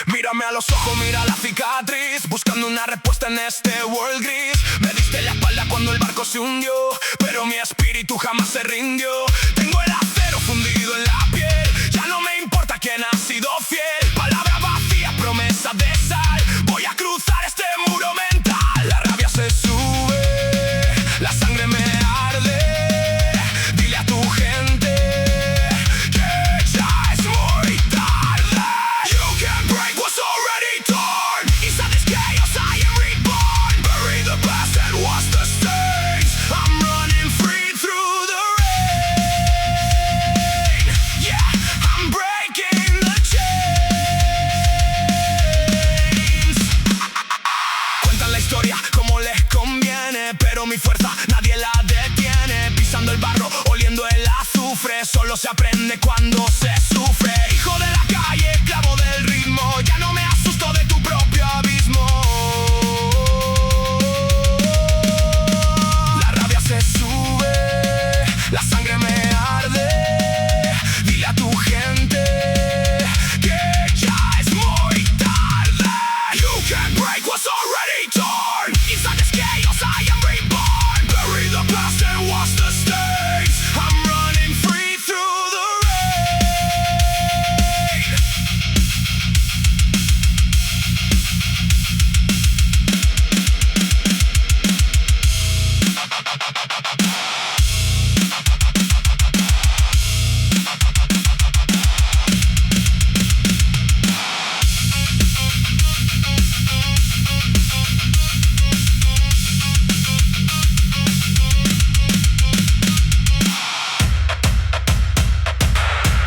Mírame a los ojos, mira la cicatriz, buscando una respuesta en este world gris. Me diste la espalda cuando el barco se hundió, pero mi espíritu jamás se rindió. Tengo el acero fundido en la piel, ya no me importa quién ha sido fiel. Palabras vacías, promesas de sal, voy a cruzar este muro mental. La rabia se sube, la sangre me arde. Dile a tu gente que ya es muy tarde. You can't break what's already torn. Inside this chaos I am reborn. Bury the past and watch the stains. I'm running free through the rain. Yeah, I'm breaking the chains. Cuentan la historia como les conviene, pero mi fuerza nadie la detiene. Pisando el barro, oliendo el azufre, solo se aprende cuando se sufre. Hijo de la calle, esclavo del ritmo, ya no me asusto de tu propio abismo. La rabia se sube, la sangre me arde. Dile a tu gente que ya es muy tarde. You can't break what's already torn. Inside this chaos I am reborn. Bury the past and watch the stains. I'm running free through the rain.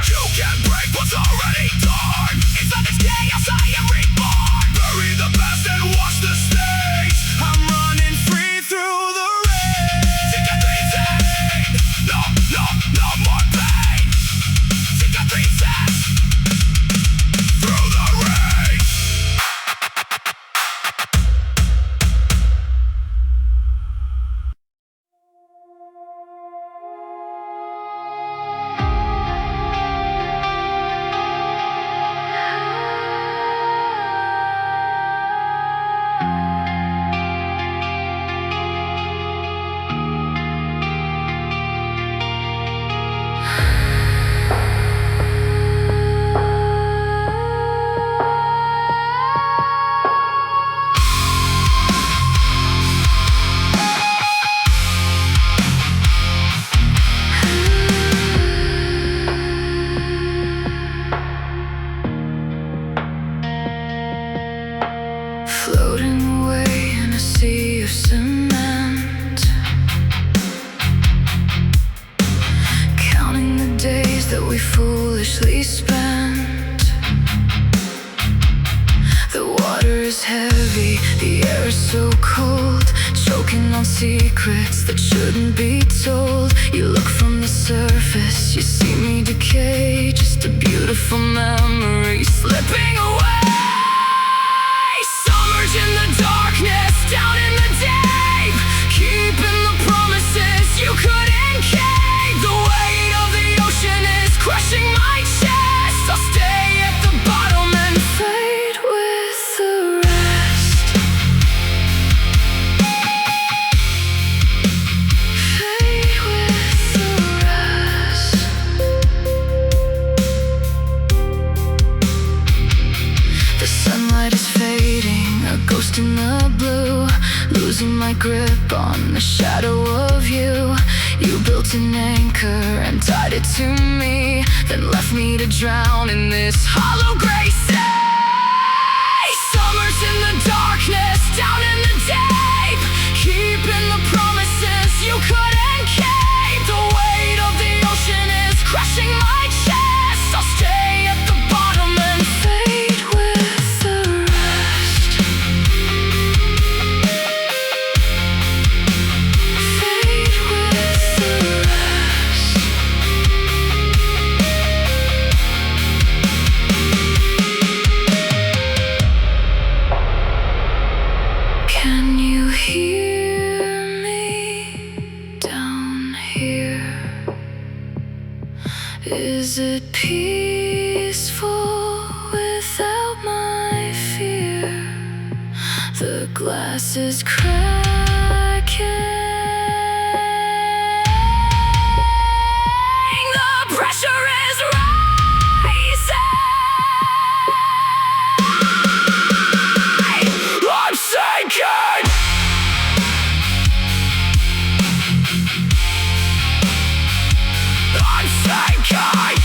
You can't break what's already torn. Inside this chaos I am reborn. Bury the past and watch the stains. I'm running free through the rain. Cicatrices, no, no, no more pain. Cicatrices, through the rain. Floating away in a sea of cement, counting the days that we foolishly spent. The water is heavy, the air is so cold, choking on secrets that shouldn't be told. You look from the surface, you see me decay, just a beautiful memory slipping away. Submerged in the darkness, down in the deep, keeping the promises you couldn't keep. The weight of the ocean is crushing my chest. I'll stay at the bottom and fade with the rest. Fade with the rest. The sunlight is fading, a ghost in the blue, losing my grip on the shadow of you. You built an anchor and tied it to me, then left me to drown in this hollow gray sea. Summers in the darkness, down in the deep, keeping the promises you couldn't keep. The weight of the ocean is crushing my chest. I'll stay at the bottom and fade with the rest. peaceful without my fear. The glass is cracking. The pressure is rising. I'm sinking. I'm sinking.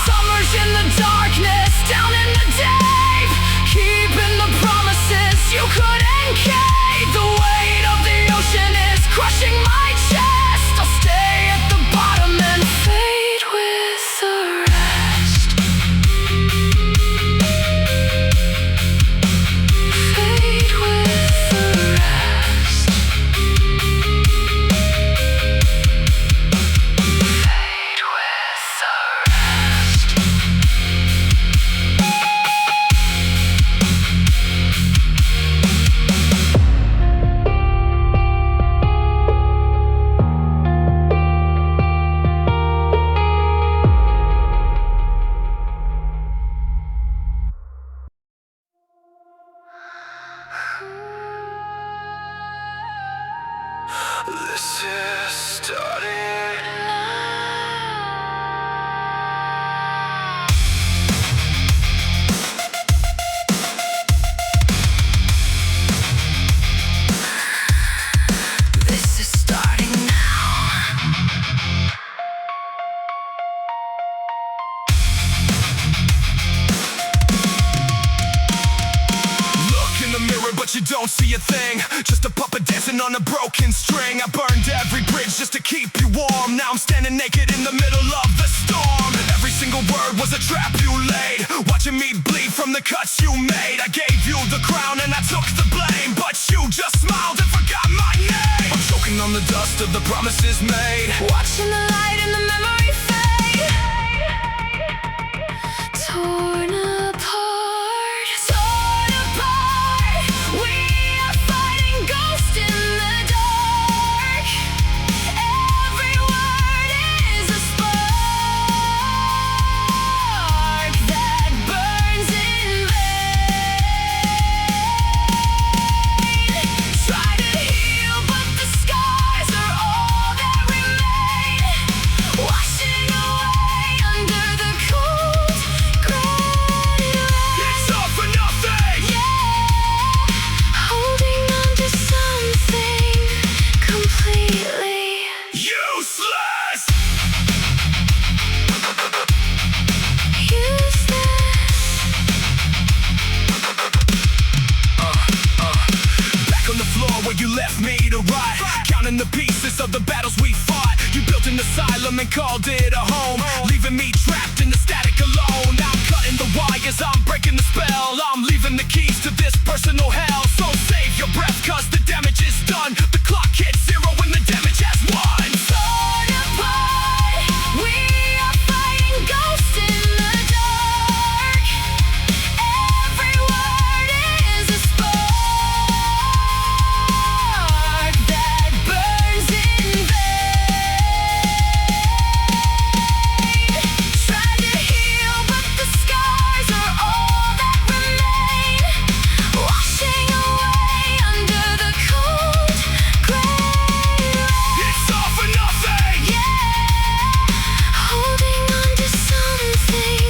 Summer's in the darkness, down in the deep, keeping the promises you couldn't keep. The weight of the ocean is crushing my chest. I'll stay at the bottom and fade with the rest. Fade with the rest. Fade with the rest. This is starting. This is starting now. Look in the mirror, but you don't see a thing. Just a puppet dancing on a broken string. I burned every bridge just to keep you warm. Now I'm standing naked in the middle of the storm. Every single word was a trap you laid, watching me bleed from the cuts you made. I gave you the crown and I took the blame, but you just smiled and forgot my name. I'm choking on the dust of the promises made. Watching the light and the memory fade. Torn apart, torn apart. We are fighting ghosts in the dark. Every word is a spark that burns in vain. Try to heal, but the scars are all that remain. Washing away under the cold gray rain. It's all for nothing. Holding on to something completely Useless. useless. Back on the floor where you left me to rot, counting the pieces of the battles we fought. You built an asylum and called it a home, leaving me trapped in the static alone. I'm cutting the wires, I'm breaking the spell. I'm leaving the keys to this personal hell. So save your breath, cause the damage is done. The clock hits zero when the damage has won. Torn apart, we are fighting ghosts in the dark. Every word is a spark that burns in vain. Tried to heal, but the scars are all that remain. Washing away under the cold gray rain. It's all for nothing. Holding on to something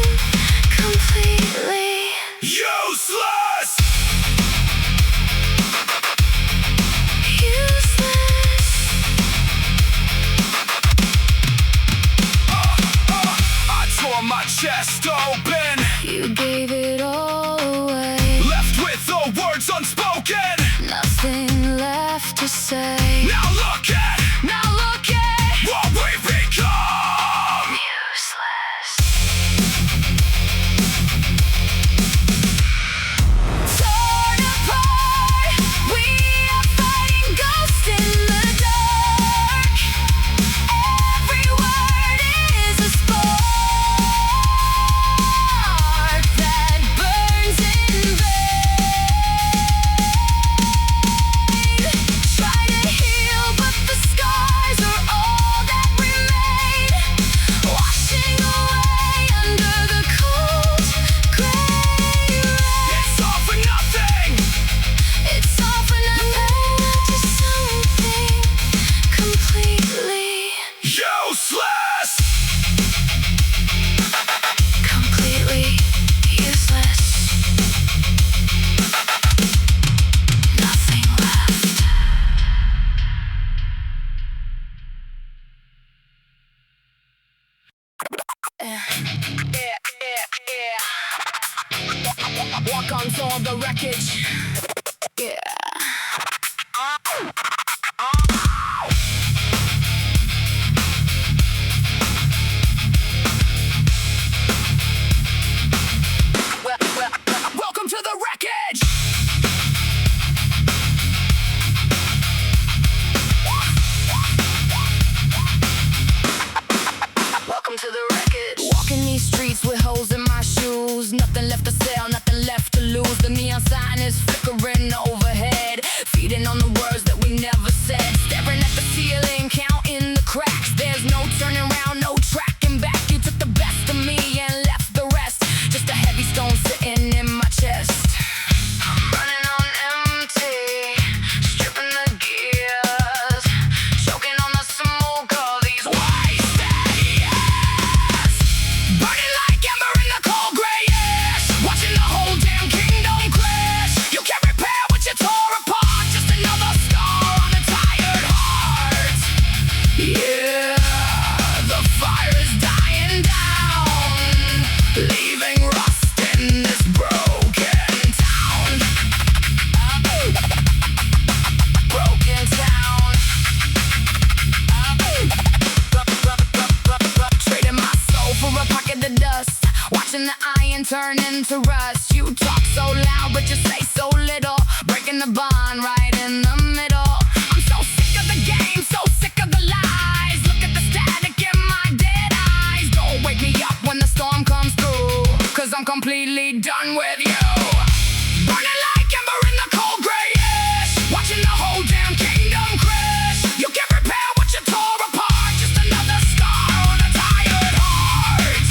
completely Useless. useless. I tore my chest open, You gave it all away. left with the words unspoken. Nothing left to say. Now look at what we've become. Useless. Torn apart, we are fighting ghosts in the dark. Every word is a spark useless. Completely useless. Nothing left. Walk onto the wreckage. Yeah. Welcome to the wreckage. Welcome to the wreckage. Walking these streets with holes in my shoes. Nothing left to sell, nothing left to lose. The neon sign is flickering overhead, feeding on the words that we never said. Staring at the ceiling, counting the cracks. There's no turning around, no tracking back. You took the best of me and left the rest. Just a heavy stone sitting in my chest. I'm running on empty, stripping the gears, choking on the smoke of these wasted years. Burning like ember in the cold gray ash, watching the whole damn kingdom crash. You can't repair what you tore apart, just another scar on a tired heart. Yeah, the fire is dying down, leaving rust in this broken town. Broken town. Trading my soul for a pocket of dust, watching the iron turn into rust. You talk so loud but you say so little, breaking the bond right in the middle. I'm so sick of the game, so sick of the lies. Look at the static in my dead eyes. Don't wake me up when the storm comes through, 'cause I'm completely done with you. Burning like ember in the cold gray ash, watching the whole damn kingdom crash. You can't repair what you tore apart, just another scar on a tired heart.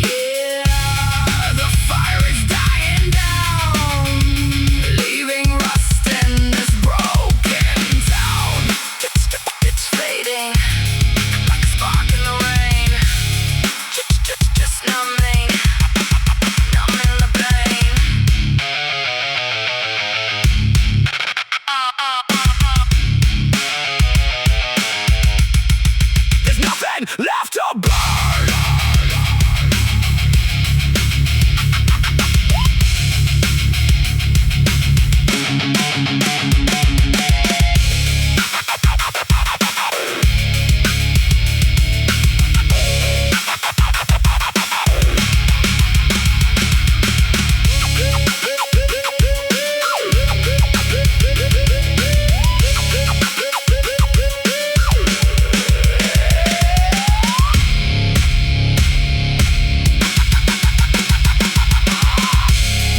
Yeah, the fire is dying down, leaving rust in this broken town. It's fading like a spark in the rain. Just numbing the pain. There's nothing left to burn.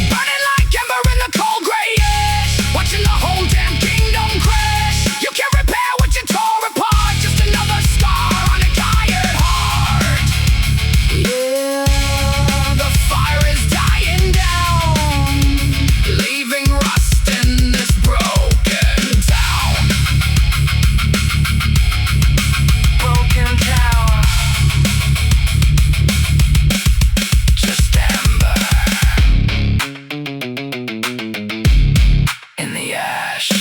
Burning like ember in the cold gray ash, watching the whole damn kingdom crash. You can't repair what you tore apart, just another scar on a tired heart. Yeah, the fire is dying down, leaving rust in this broken town. Broken town. Just ember in the ash.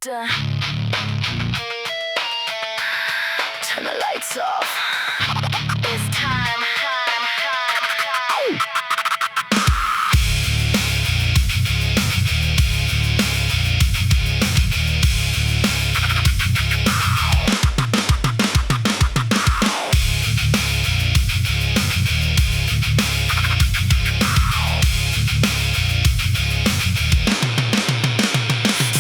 Duh. Turn the lights off. It's time.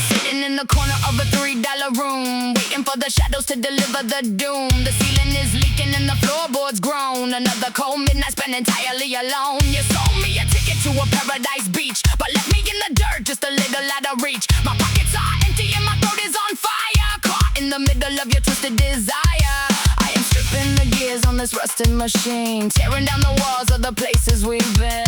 Sitting in the corner of a $3 room, waiting for the shadows to deliver the doom. The ceiling is leaking and the floorboards groan. Another cold midnight spent entirely alone. You sold me a ticket to a paradise beach, but left me in the dirt just a little out of reach. My pockets are empty and my throat is on fire, caught in the middle of your twisted desire. I am stripping the gears on this rusted machine, tearing down the walls of the places we've been.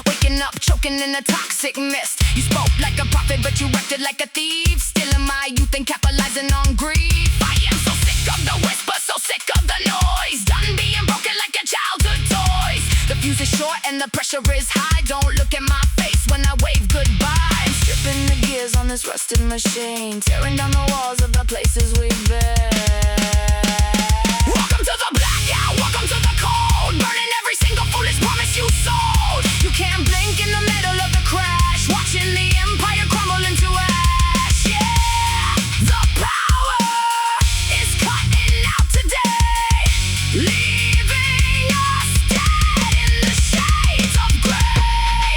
Waking up, choking in a toxic mist. You spoke like a prophet, but you acted like a thief. Stealing my youth and capitalizing on grief. I am so sick of the whisper, so sick of the noise. Done being broken like your childhood toys. The fuse is short and the pressure is high. Don't look at my face when I wave goodbye. I'm stripping the gears on this rusted machine, tearing down the walls of the places we've been. Welcome to the blackout, welcome to the cold. Burning every single foolish promise you sold. You can't blink in the middle of the crash, watching the empire crumble into ash. Yeah, the power is cutting out today, leaving us dead in the shades of gray.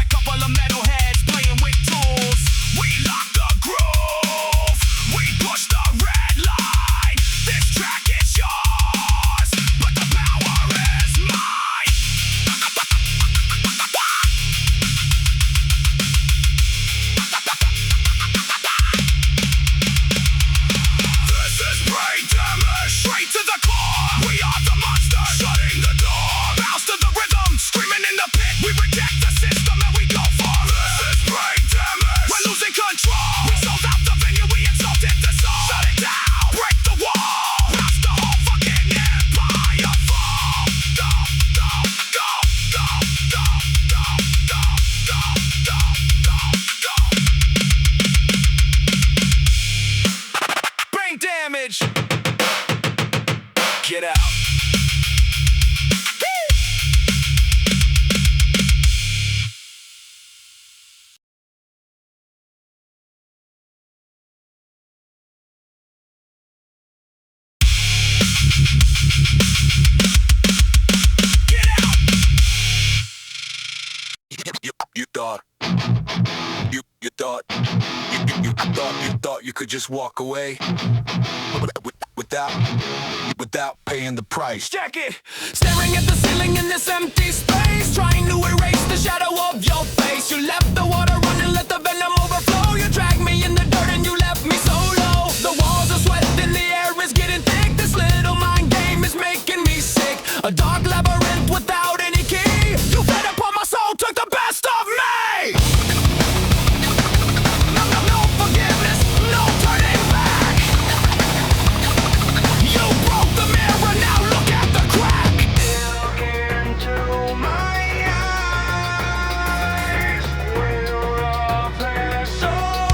couple of metalheads playing with tools. We lock the groove, we push the red line. This track is yours, but the power is mine. This is brain damage, straight to the core. We are the monsters, shutting the door. Bounce to the rhythm, screaming in the pit. We reject the system and we go for it. This is brain damage, we're losing control. We sold out the venue, we insulted the soul. Shut it down, break the wall. Watch the whole fucking empire fall. Go, go, go, go, go, go, go, go, go, go, go. Brain damage. Get out. You thought you thought you could just walk away without paying the price. Check it! Staring at the ceiling in this empty space, trying to erase the shadow of your face. You left the water running, let the venom overflow. You dragged me in the dirt and you left me so low. The walls are sweating, the air is getting thick. This little mind game is making me sick. A dark labyrinth without any key. You fed upon my soul, took the best of me. No forgiveness, no turning back. You broke the mirror, now look at the crack. Look into my eyes. We're all there, so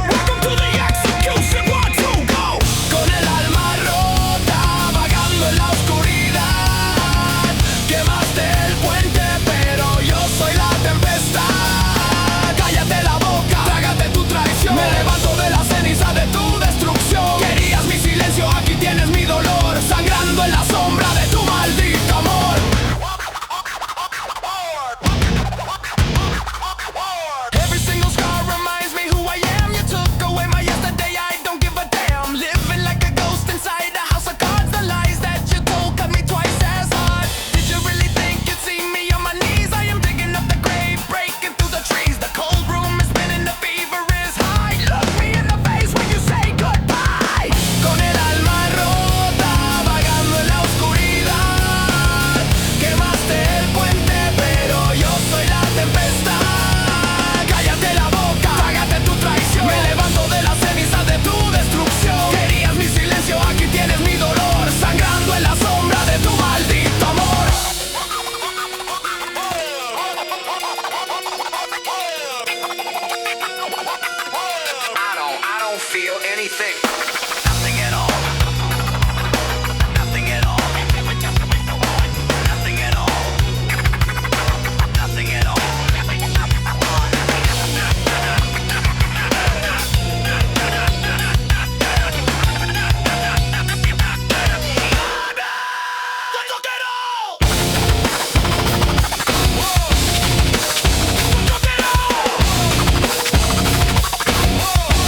welcome to the execution. 1, 2, go. Con el alma rota, vagando en la oscuridad. Quemaste el puente, pero yo soy la tempestad. Cállate la boca, trágate tu traición. Me levanto de la ceniza de tu destrucción. Querías mi silencio, aquí tienes mi dolor. Sangrando en la sombra de tu maldito amor. Every single scar reminds me who I am. You took away my yesterday, I don't give a damn. Living like a ghost inside a house of cards. The lies that you told cut me twice as hard. Did you really think you'd see me on my knees? I am digging up the grave, breaking through the trees. The cold room is spinning, the fever is high. Look me in the face when you say goodbye. Con el alma rota, vagando en la oscuridad. Quemaste el puente, pero yo soy la tempestad. Cállate la boca, trágate tu traición. Me levanto de las cenizas de tu destrucción. Querías mi silencio, aquí tienes mi dolor. Sangrando en la sombra de tu maldito amor. I don't feel anything. Nothing at all. Nothing at all. Nothing at all. Nothing at all.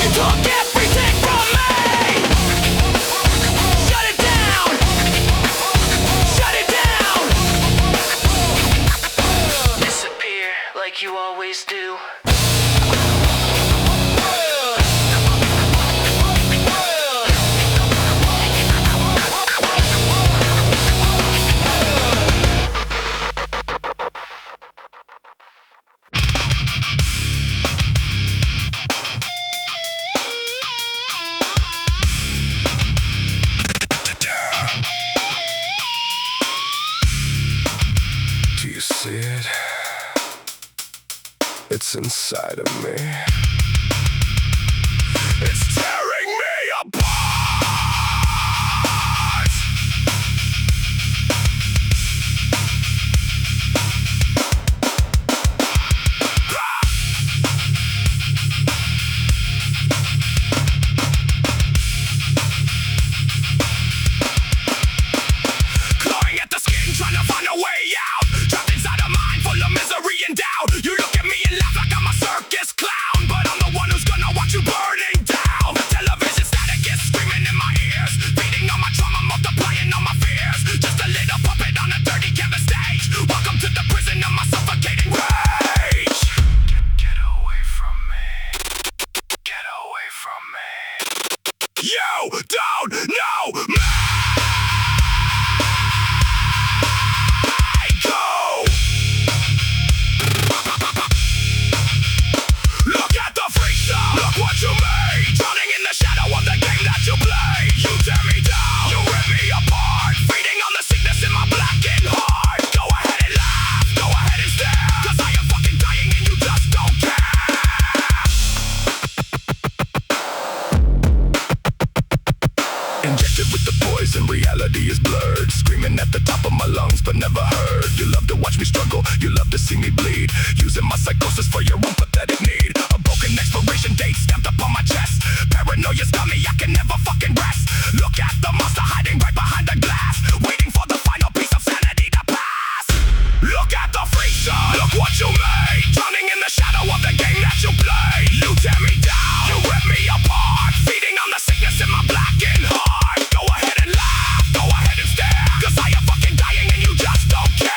You took everything from me. Shut it down. Shut it down. Disappear like you always do. Do you see it? It's inside of me. It's tearing me apart. Clawing at the skin, trying to find a way out. Trapped inside a mind full of misery and doubt. You look at me and laugh like I'm You don't know me. Go. Look at the freak show. Look what you made. Drowning in the shadow of the game that you play. You tear me down. You rip me apart. Feeding on the sickness in my blackened heart. Go ahead and laugh. Go ahead and stare. 'Cause I am fucking dying and you just don't care. Injected with the poison, reality is blurred. Screaming at the top of my lungs, but never heard. You love to watch me struggle, you love to see me bleed. Using my psychosis for your own pathetic need. A broken expiration date stamped upon my chest. Paranoia's got me, I can never fucking rest. Look at the monster hiding right behind the glass, waiting for the final piece of sanity to pass. Look at the freak show, look what you made. Drowning in the shadow of the game that you play. You tear me down, you rip me apart. Feeding on the sickness in my blackened heart. Go ahead and laugh, go ahead and stare. 'Cause I am fucking dying and you just don't care.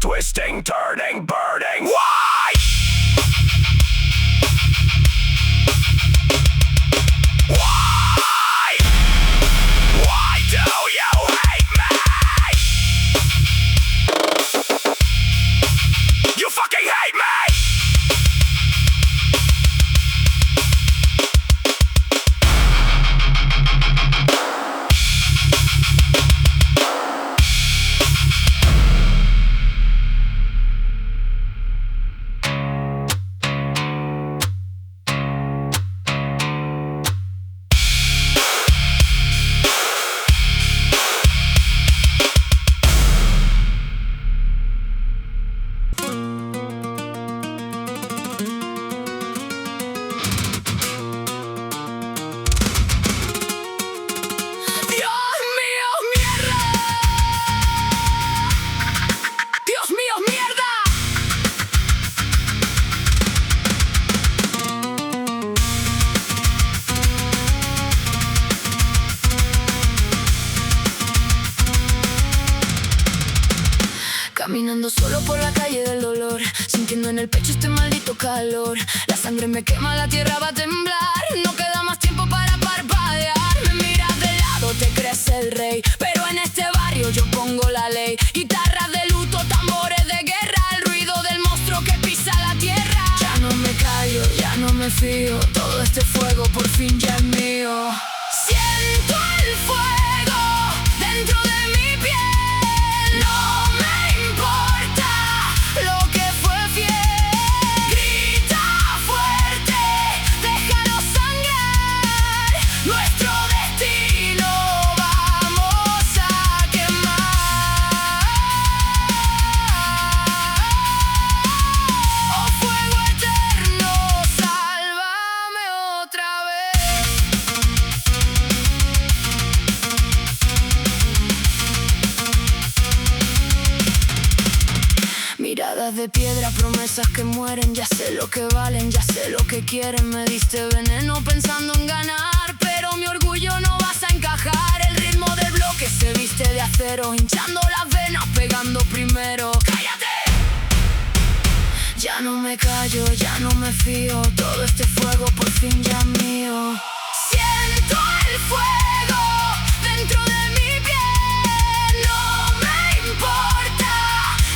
Twisting, turning, burning. Why? Why? Why do you hate me? You fucking hate me. Caminando solo por la calle del dolor, sintiendo en el pecho este maldito calor. La sangre me quema, la tierra va a temblar. No queda más tiempo para parpadear. Me miras de lado, te crees el rey, pero en este barrio yo pongo la ley. Guitarras de luto, tambores de guerra, el ruido del monstruo que pisa la tierra. Ya no me callo, ya no me fío, todo este fuego por fin ya es mío. Siento el fuego dentro de mi piel. No me importa lo que fue fiel. Grita fuerte, déjalo sangrar. Nuestro destino vamos a quemar. Oh fuego eterno, sálvame otra vez. Miradas de piedra, promesas que mueren. Ya sé lo que valen, ya sé lo que quieren. Me diste veneno pensando en ganar, pero mi orgullo no vas a encajar. El ritmo del bloque se viste de acero, hinchando las venas, pegando primero. ¡Cállate! Ya no me callo, ya no me fío, todo este fuego por fin ya es mío. Siento el fuego dentro de mi piel. No me importa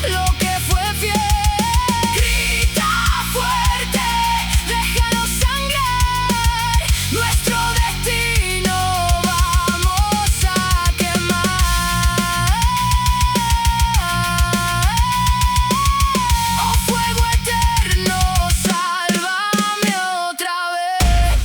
lo que fue fiel. Grita fuerte, déjalo sangrar. Nuestro destino vamos a quemar. Oh fuego eterno, sálvame otra vez.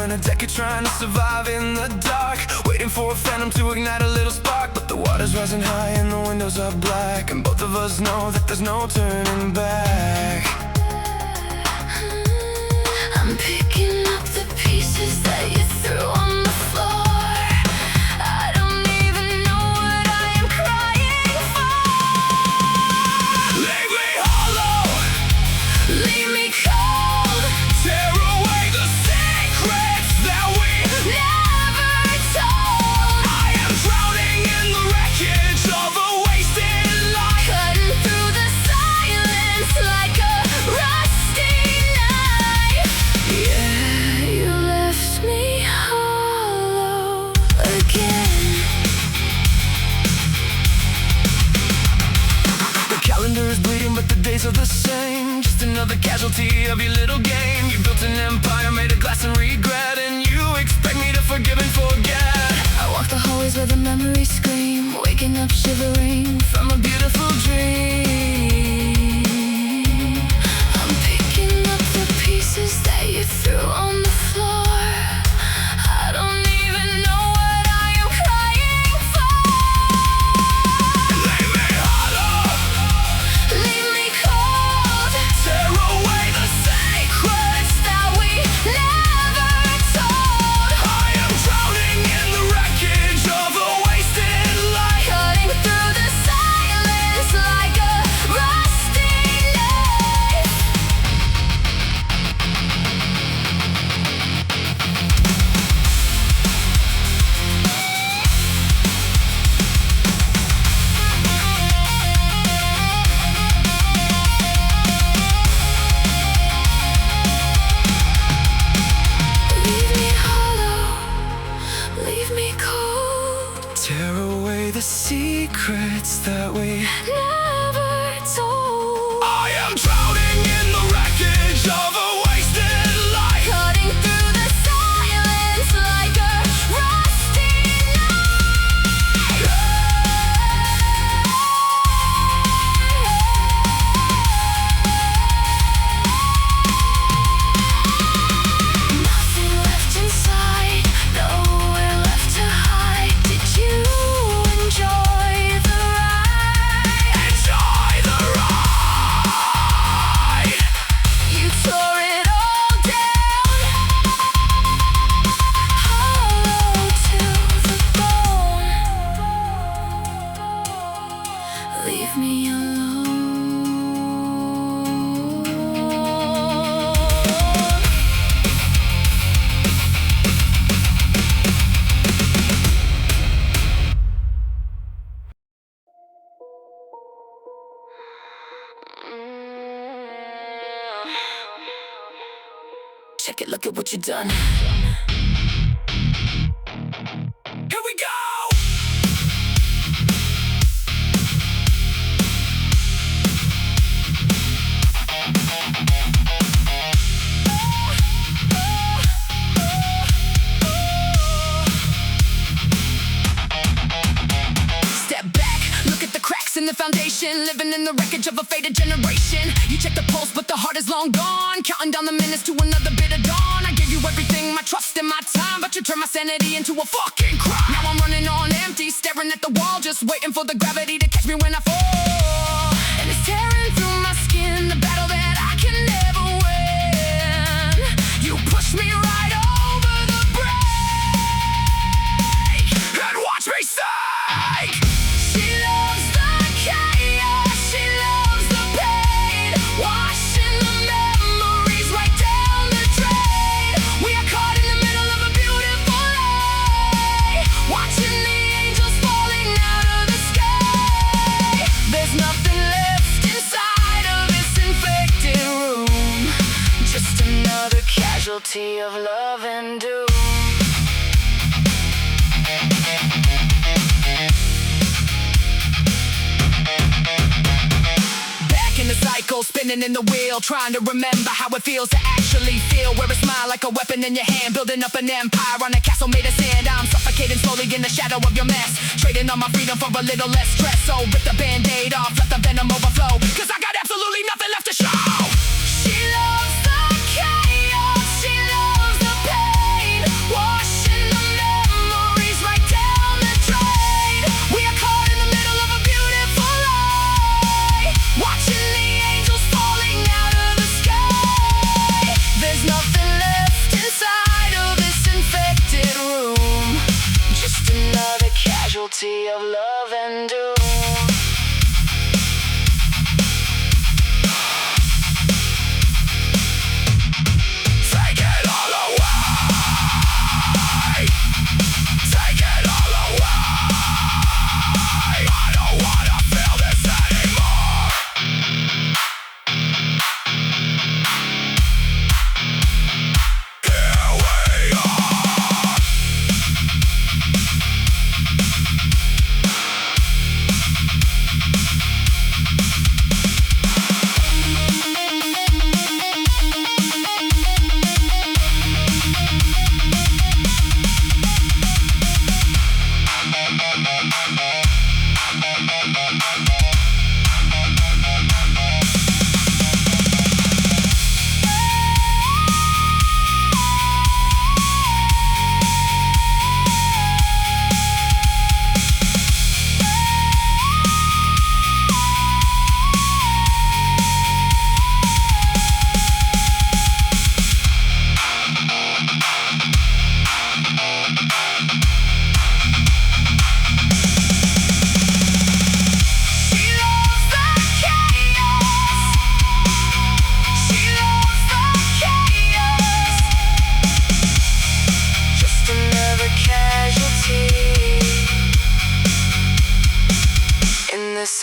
spent a decade trying to survive in the dark, waiting for a phantom to ignite a little spark. But the water's rising high and the windows are black, and both of us know that there's no turning back. I'm picking up the pieces that you threw on the floor. I don't even know what I am crying for. Leave me hollow, Leave me cold, tear away the secrets that we never told. I am drowning in the wreckage of a wasted life, Cutting through the silence like a rusty knife. Yeah, you left me hollow again. The calendar is bleeding but the days are the same. Just another casualty of your little game. You built an empire made of glass and regret, and you expect me to forgive and forget. I walk the hallways where the memories scream, waking up shivering from a beautiful dream. I'm picking up the pieces that you threw on the floor. I don't even know what I am crying for. Leave me hollow, Leave me cold, tear away the secrets that we never told. I am drowning in the wreckage of a wasted life, Cutting through the silence like a rusty knife. Leave me hollow, leave me cold, tear away the secrets that we never told. I am drowning in the wreckage of a wasted life, Cutting through the silence like a rusty Nothing left inside, nowhere left to hide. Did you enjoy the ride? enjoy the ride. You tore it all down, hollow to the bone. Leave me alone. Check it, look at what you done. Here we go. Step back, look at the cracks in the foundation, living in the wreckage of a faded generation. You check the pulse, but the heart is long gone, counting down the minutes to another bit of dawn. I gave you everything, my trust and my time, but you turned my sanity into a fucking crime. Now I'm running on empty, staring at the wall, just waiting for the gravity to catch me when I fall. And it's tearing through my skin, the battle that I can never win. You push me right over the brink And watch me sink. She loves the chaos, she loves the pain, washing the memories right down the drain. We are caught in the middle of a beautiful lake, watching the angels falling out of the sky. There's nothing left inside of this infected room, just another casualty of love and doom. Back in the cycle, spinning in the wheel, trying to remember how it feels to actually feel. Wear a smile like a weapon in your hand, building up an empire on a castle made of sand. I'm suffocating slowly in the shadow of your mess, trading on my freedom for a little less stress. So rip the band-aid off, let the venom overflow, cause I got absolutely nothing left to show. She loves the chaos, she loves the pain, casualty of love and doom.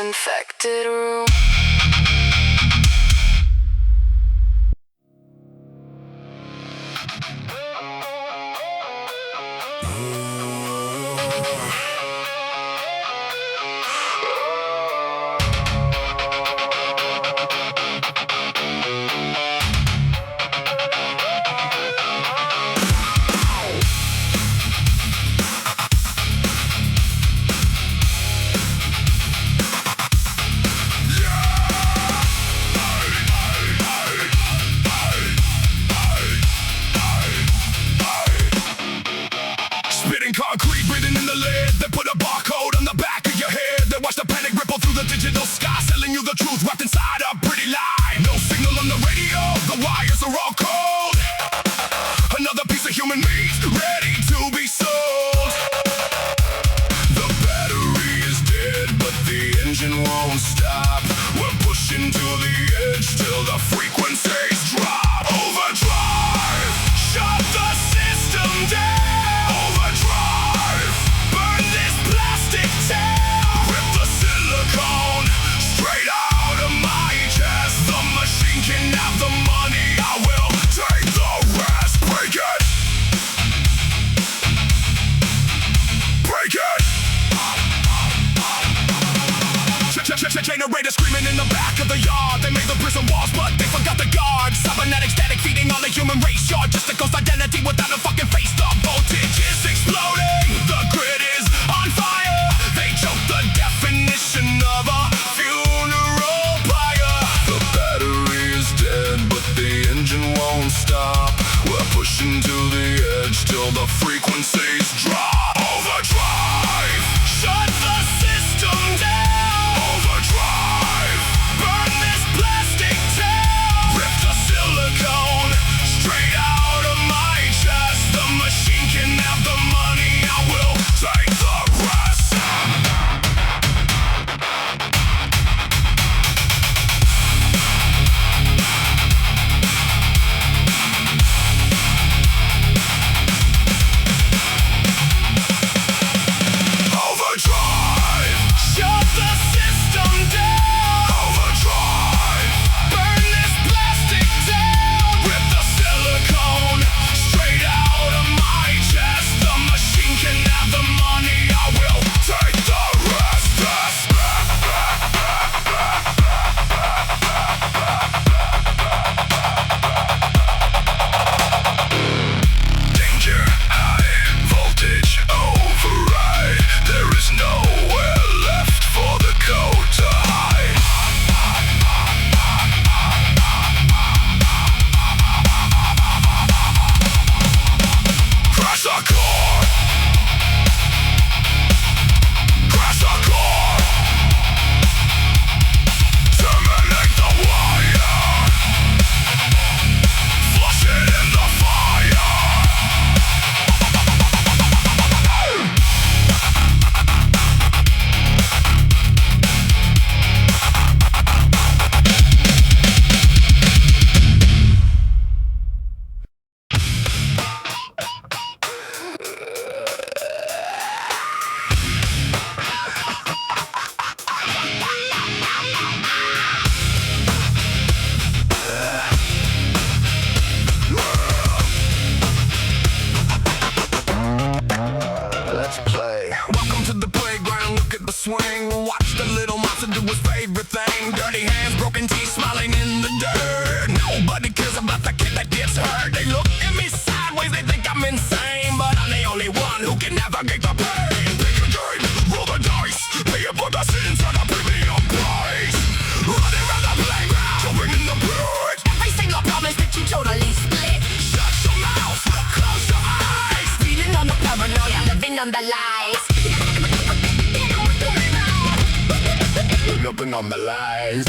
Infected room. Concrete breathing in the lid. They put a barcode on the back of your head. They watch the panic ripple through the digital sky, selling you the truth wrapped inside a pretty lie. No signal on the radio, the wires are all cold. Another piece of human meat ready to be sold. The battery is dead, but the engine won't stop. We're pushing to the edge till the frequencies drop. Overdrive, shut the system down. Generator screaming in the back of the yard. They made the prison walls, but they forgot the guards. Cybernetic static feeding on the human race. You're just a ghost identity without a fucking face. The voltage is exploding. The grid is on fire. They choke the definition of a funeral pyre. The battery is dead, but the engine won't stop. We're pushing to the edge till the frequencies drop. Overdrive, shut the system down. Straight out of my chest, the machine can have the money, I will take to the playground, look at the swing. Watch the little monster do his favorite thing. Dirty hands, broken teeth, smiling in the dirt. Nobody cares about the kid that gets hurt. They look at me sideways, they think I'm insane, but I'm the only one who can navigate the pain. Pick a game, roll the dice, pay it for the sins at a premium price. Running around the playground, jumping in the pit. Every single promise that you totally split. Shut your mouth, close your eyes. Feeding on the paranoia, living on the lies. Living on the lies.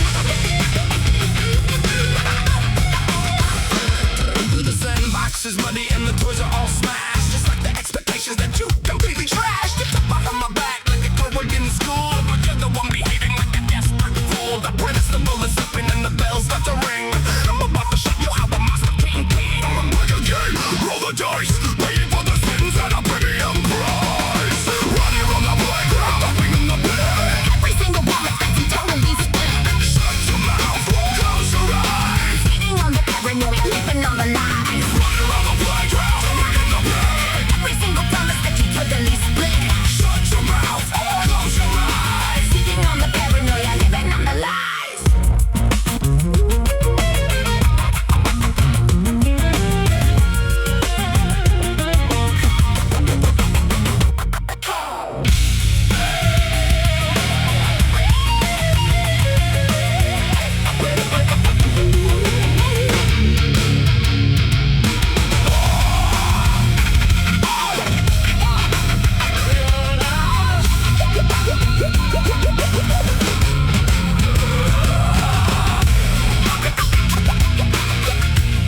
The sandbox is muddy and the toys are all smashed. Just like the expectations that you completely trashed. You talk behind my back like a coward in school, but you're the one behaving like a desperate fool. The principal is slipping and the bells start to ring. I'm about to show you how the monster king king. I'm a break a game, roll the dice, waiting for the spins at a premium price. Running around the playground, jumping in the pit. Every single promise that you totally split. Shut your mouth, close your eyes. Feeding on the paranoia, living on the lies. Running around the playground, jumping in the pit. Every single promise that you totally split. Shut your mouth, close your eyes. Feeding on the paranoia, living on the lies.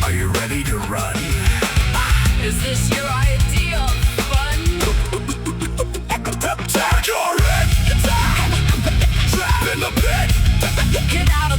Are you ready to run? Is this your idea of fun? Tag your head, trap in the pit. Get out